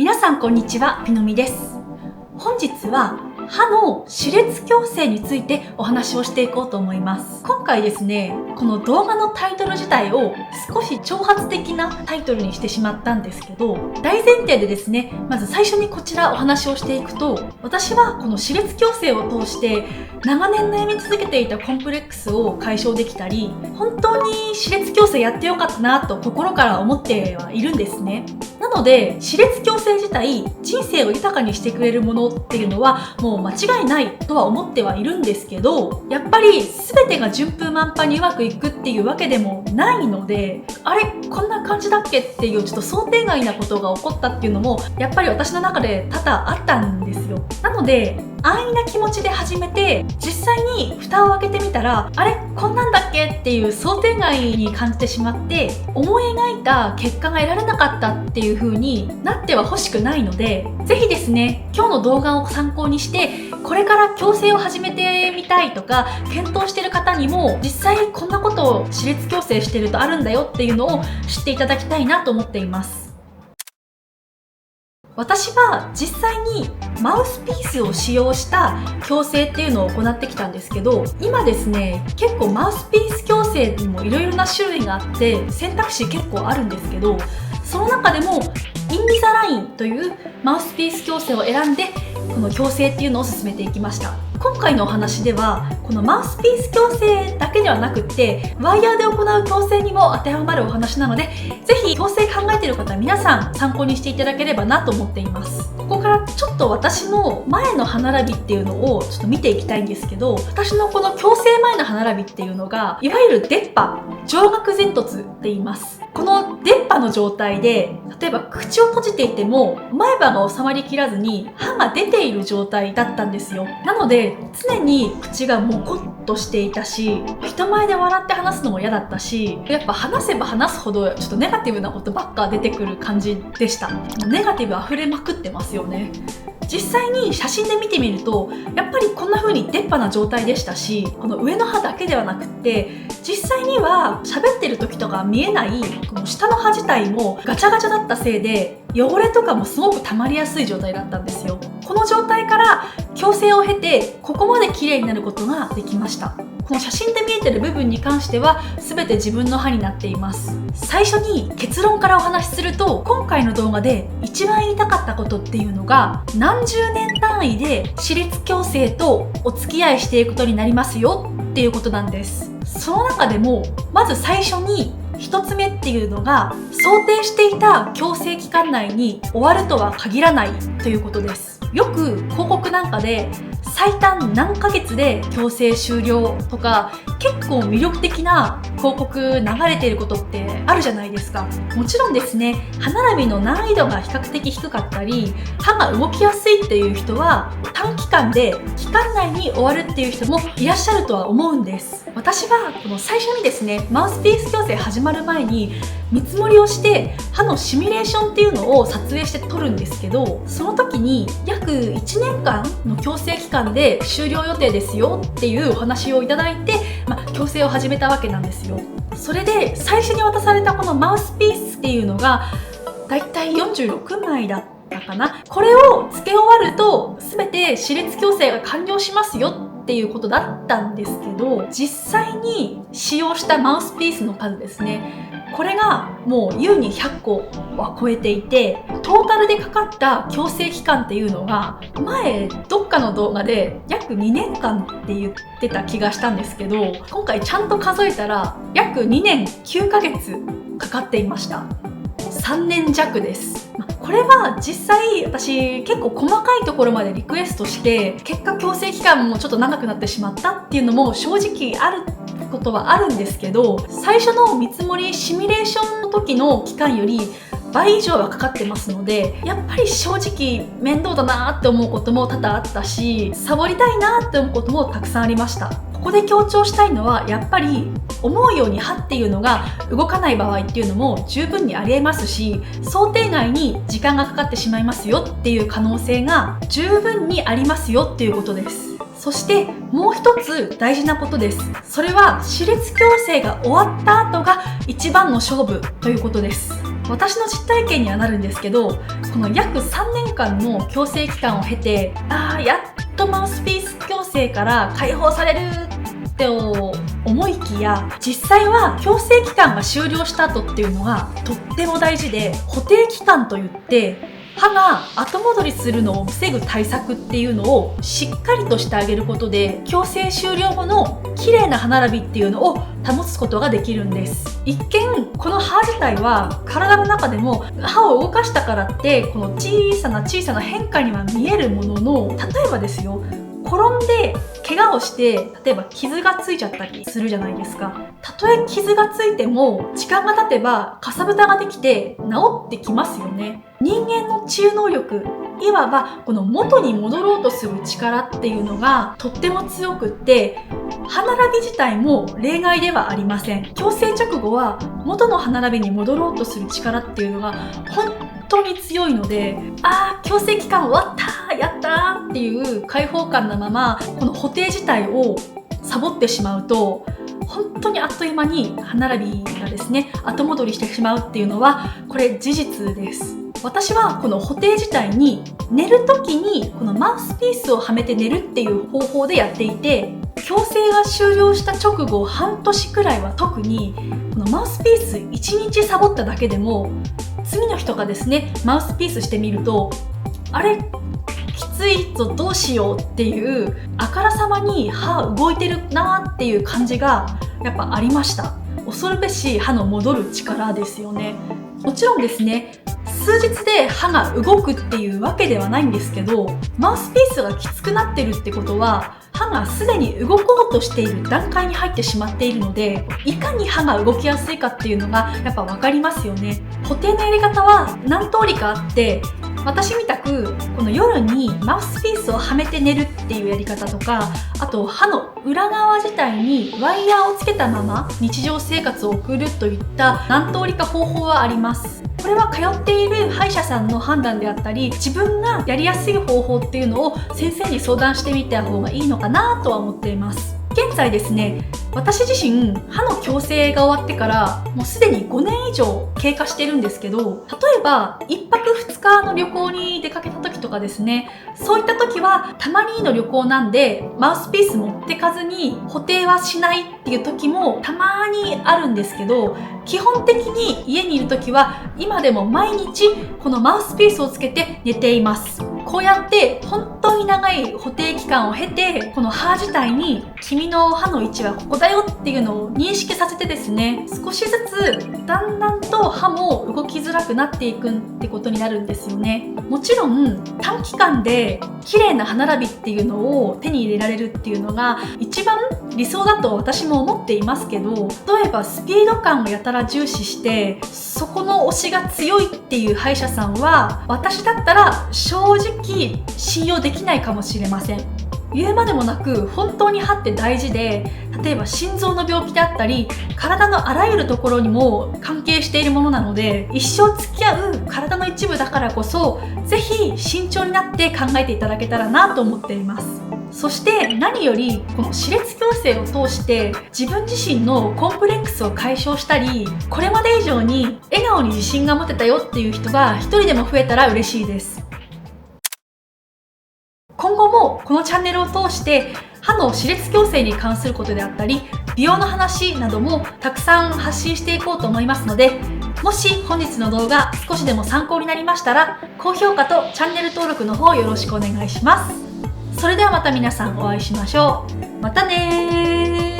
皆さんこんにちは、ピノミです。本日は歯の歯列矯正についてお話をしていこうと思います。今回ですね、この動画のタイトル自体を少し挑発的なタイトルにしてしまったんですけど、大前提でですね、まず最初にこちらお話をしていくと、私はこの歯列矯正を通して長年悩み続けていたコンプレックスを解消できたり、本当に歯列矯正やってよかったなと心から思ってはいるんですね。なので歯列矯正自体、人生を豊かにしてくれるものっていうのはもう間違いないとは思ってはいるんですけど、やっぱり全てが順風満帆にうまくいくっていうわけでもないので、あれこんな感じだっけっていうちょっと想定外なことが起こったっていうのもやっぱり私の中で多々あったんですよ。なので安易な気持ちで始めて、実際に蓋を開けてみたら、あれこんなんだっけっていう想定外に感じてしまって、思い描いた結果が得られなかったっていう風になっては欲しくないので、ぜひですね、今日の動画を参考にしてこれから矯正を始めてみたいとか検討している方にも、実際こんなことを歯列矯正してるとあるんだよっていうのを知っていただきたいなと思っています。私は実際にマウスピースを使用した矯正っていうのを行ってきたんですけど、今ですね、結構マウスピース矯正にもいろいろな種類があって選択肢結構あるんですけど、その中でもインビザラインというマウスピース矯正を選んでこの矯正っていうのを進めていきました。今回のお話ではこのマウスピース矯正だけではなくってワイヤーで行う矯正にも当てはまるお話なので、ぜひ矯正考えている方は皆さん参考にしていただければなと思っています。ここからちょっと私の前の歯並びっていうのをちょっと見ていきたいんですけど、私のこの矯正前の歯並びっていうのがいわゆる出っ歯上顎前凸って言います。この出っ歯の状態で、例えば口を閉じていても前歯が収まりきらずに歯が出ている状態だったんですよ。なので常に口がモコッとしていたし、人前で笑って話すのも嫌だったし、やっぱ話せば話すほどちょっとネガティブなことばっか出てくる感じでした。ネガティブ溢れまくってますよね。実際に写真で見てみるとやっぱりこんな風に出っ歯な状態でしたし、この上の歯だけではなくって実際には喋ってる時とか見えないこの下の歯自体もガチャガチャだったせいで汚れとかもすごく溜まりやすい状態だったんですよ。この状態から矯正を経てここまで綺麗になることができました。この写真で見えてる部分に関しては全て自分の歯になっています。最初に結論からお話しすると、今回の動画で一番言いたかったことっていうのが、何十年単位で歯列矯正とお付き合いしていくことになりますよっていうことなんです。その中でもまず最初に一つ目っていうのが、想定していた矯正期間内に終わるとは限らないということです。よく広告なんかで最短何ヶ月で矯正終了とか結構魅力的な広告流れていることってあるじゃないですか。もちろんですね、歯並びの難易度が比較的低かったり歯が動きやすいっていう人は短期間で期間内に終わるっていう人もいらっしゃるとは思うんです。私はこの最初にですね、マウスピース矯正始まる前に見積もりをして歯のシミュレーションっていうのを撮影して撮るんですけど、その時に約1年間の矯正期間で終了予定ですよっていうお話をいただいて、矯正を始めたわけなんですよ。それで最初に渡されたこのマウスピースっていうのがだいたい46枚だったかな。これを付け終わると全て歯列矯正が完了しますよっていうことだったんですけど、実際に使用したマウスピースの数ですね、これがもう優に100個は超えていて、トータルでかかった矯正期間っていうのが前どっかの動画で約2年間って言ってた気がしたんですけど、今回ちゃんと数えたら約2年9ヶ月かかっていました。3年弱です。これは実際私結構細かいところまでリクエストして、結果矯正期間もちょっと長くなってしまったっていうのも正直あることはあるんですけど、最初の見積もりシミュレーションの時の期間より倍以上はかかってますので、やっぱり正直面倒だなって思うことも多々あったし、サボりたいなって思うこともたくさんありました。ここで強調したいのは、やっぱり思うように歯っていうのが動かない場合っていうのも十分にありえますし、想定外に時間がかかってしまいますよっていう可能性が十分にありますよっていうことです。そしてもう一つ大事なことです。それは歯列矯正が終わった後が一番の勝負ということです。私の実体験にはなるんですけど、この約3年間の矯正期間を経て、やっとマウスピース矯正から解放されるって思いきや、実際は矯正期間が終了した後っていうのがとっても大事で、固定期間といって歯が後戻りするのを防ぐ対策っていうのをしっかりとしてあげることで、矯正終了後の綺麗な歯並びっていうのを保つことができるんです。一見この歯自体は体の中でも歯を動かしたからってこの小さな変化には見えるものの、例えばですよ、転んで怪我をして例えば傷がついちゃったりするじゃないですか。たとえ傷がついても時間が経てばかさぶたができて治ってきますよね。人間の治癒能力、いわばこの元に戻ろうとする力っていうのがとっても強くって、歯並び自体も例外ではありません。矯正直後は元の歯並びに戻ろうとする力っていうのが本当に強いので、矯正期間終わったやったーっていう開放感のままこの補定自体をサボってしまうと、本当にあっという間に歯並びがですね後戻りしてしまうっていうのはこれ事実です。私はこの補定自体に寝る時にこのマウスピースをはめて寝るっていう方法でやっていて、矯正が終了した直後半年くらいは特にこのマウスピース1日サボっただけでも、次の日とかですねマウスピースしてみると、あれきついぞどうしようっていうあからさまに歯動いてるなっていう感じがやっぱありました。恐るべし歯の戻る力ですよね。もちろんですね数日で歯が動くっていうわけではないんですけど、マウスピースがきつくなってるってことは歯がすでに動こうとしている段階に入ってしまっているので、いかに歯が動きやすいかっていうのがやっぱ分かりますよね。補定のやり方は何通りかあって、私みたくこの夜にマウスピースをはめて寝るっていうやり方とか、あと歯の裏側自体にワイヤーをつけたまま日常生活を送るといった何通りか方法はあります。これは通っている歯医者さんの判断であったり、自分がやりやすい方法っていうのを先生に相談してみた方がいいのかなとは思っています。現在ですね、私自身歯の矯正が終わってからもうすでに5年以上経過してるんですけど、例えば1泊2日の旅行に出かけた時とかですね、そういった時はたまにの旅行なんでマウスピース持ってかずに補定はしないっていう時もたまにあるんですけど、基本的に家にいる時は今でも毎日このマウスピースをつけて寝ています。こうやって本当に長い補定期間を経て、この歯自体に君の歯の位置はここだよっていうのを認識させてですね、少しずつだんだんと歯も動きづらくなっていくってことになるんですよね。もちろん短期間で綺麗な歯並びっていうのを手に入れられるっていうのが一番理想だと私も思っていますけど、例えばスピード感をやたら重視してそこの推しが強いっていう歯医者さんは、私だったら正直信用できないかもしれません。言うまでもなく本当に歯って大事で、例えば心臓の病気であったり体のあらゆるところにも関係しているものなので、一生付き合う体の一部だからこそぜひ慎重になって考えていただけたらなと思っています。そして何よりこの歯列矯正を通して自分自身のコンプレックスを解消したり、これまで以上に笑顔に自信が持てたよっていう人が一人でも増えたら嬉しいです。今後もこのチャンネルを通して歯の歯列矯正に関することであったり美容の話などもたくさん発信していこうと思いますので、もし本日の動画少しでも参考になりましたら高評価とチャンネル登録の方よろしくお願いします。それではまた皆さんお会いしましょう。またねー。